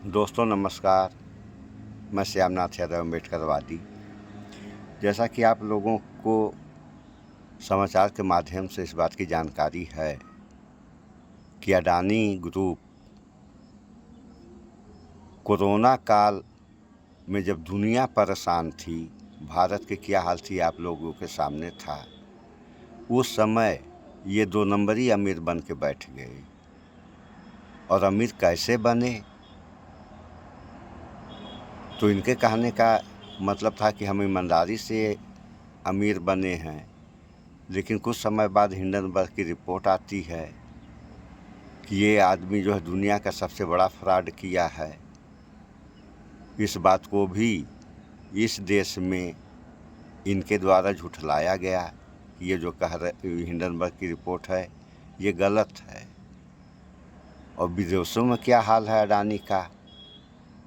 दोस्तों नमस्कार। मैं श्यामनाथ यादव अम्बेडकरवादी। जैसा कि आप लोगों को समाचार के माध्यम से इस बात की जानकारी है कि अडानी ग्रुप कोरोना काल में जब दुनिया परेशान थी, भारत की क्या हाल थी आप लोगों के सामने था। उस समय ये 2 नंबरी अमीर बन के बैठ गए। और अमीर कैसे बने? तो इनके कहने का मतलब था कि हम ईमानदारी से अमीर बने हैं। लेकिन कुछ समय बाद हिंडनबर्ग की रिपोर्ट आती है कि ये आदमी जो है दुनिया का सबसे बड़ा फ्रॉड किया है। इस बात को भी इस देश में इनके द्वारा झुठलाया गया कि ये जो कह रहे हिंडनबर्ग की रिपोर्ट है ये गलत है। और विदेशों में क्या हाल है अडानी का,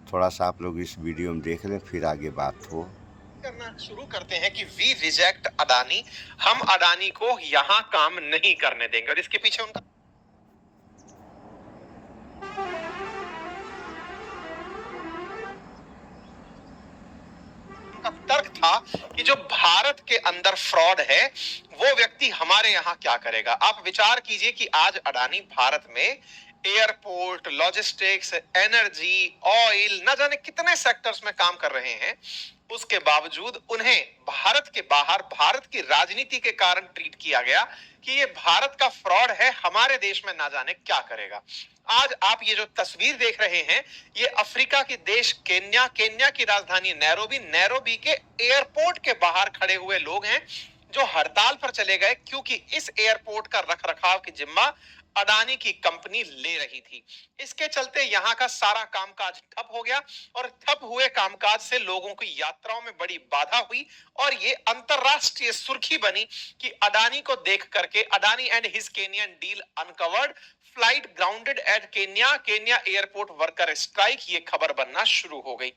थोड़ा सा आप लोग इस वीडियो में देख लें, फिर आगे बात हो। करना शुरू करते हैं कि वी रिजेक्ट अडानी, हम अडानी को यहां काम नहीं करने देंगे। और इसके पीछे उनका तर्क था कि जो भारत के अंदर फ्रॉड है वो व्यक्ति हमारे यहां क्या करेगा। आप विचार कीजिए कि आज अडानी भारत में एयरपोर्ट, लॉजिस्टिक्स, एनर्जी, ऑयल, न जाने कितने सेक्टर्स में काम कर रहे हैं। उसके बावजूद उन्हें भारत के बाहर भारत की राजनीति के कारण ट्रीट किया गया कि ये भारत का फ्रॉड है, हमारे देश में ना जाने क्या करेगा। आज आप ये जो तस्वीर देख रहे हैं ये अफ्रीका के देश केन्या की राजधानी नैरोबी के एयरपोर्ट के बाहर खड़े हुए लोग हैं जो हड़ताल पर चले गए क्योंकि इस एयरपोर्ट का रखरखाव की जिम्मा अडानी की कंपनी ले रही थी। इसके चलते यहां का सारा कामकाज ठप हो गया और ठप हुए कामकाज से लोगों की यात्राओं में बड़ी बाधा हुई और ये अंतरराष्ट्रीय सुर्खी बनी कि अडानी को देख करके Adani and his Kenyan deal uncovered, flight grounded at Kenya airport worker strike, ये खबर बनना शुरू हो गई।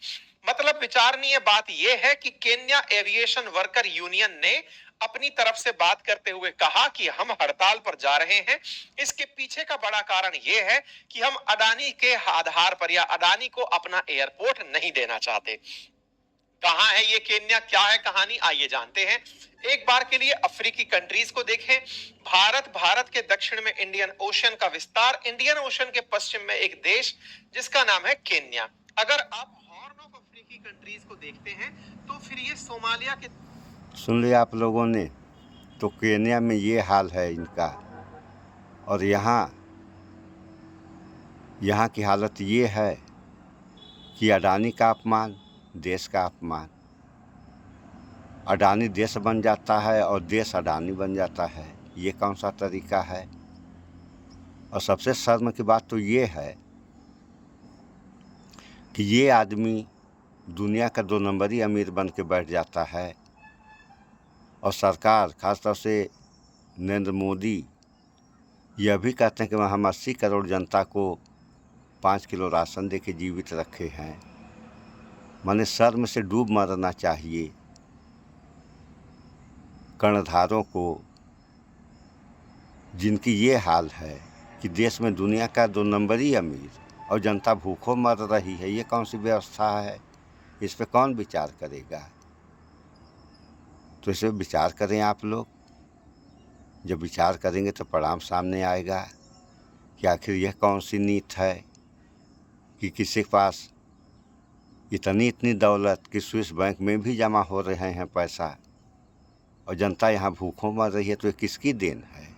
मतलब विचारणीय बात यह है कि केन्या एविएशन वर्कर यूनियन ने अपनी तरफ से बात करते हुए कहा कि हम हड़ताल पर जा रहे हैं। इसके पीछे का बड़ा कारण यह है कि हम अडानी के आधार पर या अडानी को अपना एयरपोर्ट नहीं देना चाहते। कहां है ये केन्या, क्या है कहानी, आइए जानते हैं। एक बार के लिए अफ्रीकी कंट्रीज को देखें। भारत के दक्षिण में इंडियन ओशन का विस्तार, इंडियन ओशन के पश्चिम में एक देश जिसका नाम है केन्या। अगर आप हॉर्न ऑफ अफ्रीकी कंट्रीज को देखते हैं तो फिर ये सोमालिया के, सुन लिया आप लोगों ने। तो केन्या में ये हाल है इनका। और यहाँ की हालत ये है कि अडानी का अपमान, देश का अपमान। अडानी देश बन जाता है और देश अडानी बन जाता है। ये कौन सा तरीका है? और सबसे शर्म की बात तो ये है कि ये आदमी दुनिया का 2 नंबरी अमीर बन के बैठ जाता है और सरकार, खासतौर से नरेंद्र मोदी, यह भी कहते हैं कि हम 80 करोड़ जनता को 5 किलो राशन दे के जीवित रखे हैं। माने शर्म से डूब मरना चाहिए कर्णधारों को, जिनकी ये हाल है कि देश में दुनिया का 2 नंबरी अमीर और जनता भूखों मर रही है। ये कौन सी व्यवस्था है? इस पे कौन विचार करेगा? तो इस पर विचार करें आप लोग। जब विचार करेंगे तो परिणाम सामने आएगा कि आखिर यह कौन सी नीति है कि किसी के पास इतनी दौलत कि स्विस बैंक में भी जमा हो रहे हैं पैसा और जनता यहाँ भूखों मर रही है। तो ये किसकी देन है?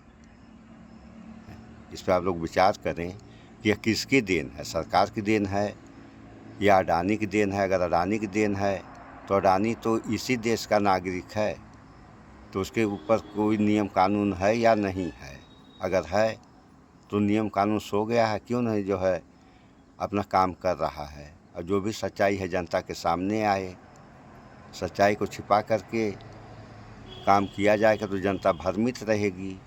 इस पर आप लोग विचार करें कि यह किसकी देन है? सरकार की देन है या अडानी की देन है? अगर अडानी की देन है तो अडानी तो इसी देश का नागरिक है, तो उसके ऊपर कोई नियम कानून है या नहीं है? अगर है तो नियम कानून सो गया है, क्यों नहीं जो है अपना काम कर रहा है? और जो भी सच्चाई है जनता के सामने आए, सच्चाई को छिपा करके काम किया जाएगा तो जनता भ्रमित रहेगी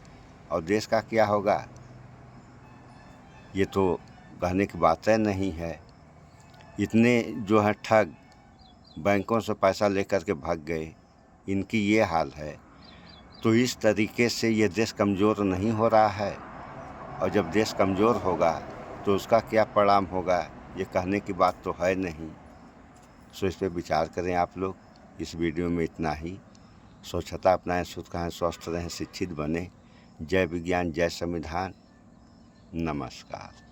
और देश का क्या होगा ये तो कहने की बातें नहीं है। इतने जो है ठग बैंकों से पैसा लेकर के भाग गए, इनकी ये हाल है। तो इस तरीके से ये देश कमज़ोर नहीं हो रहा है। और जब देश कमज़ोर होगा तो उसका क्या परिणाम होगा ये कहने की बात तो है नहीं। सो इस पर विचार करें आप लोग। इस वीडियो में इतना ही। स्वच्छता अपनाएं, शुद्ध खाएं, स्वस्थ रहें, शिक्षित बने। जय विज्ञान, जय संविधान। नमस्कार।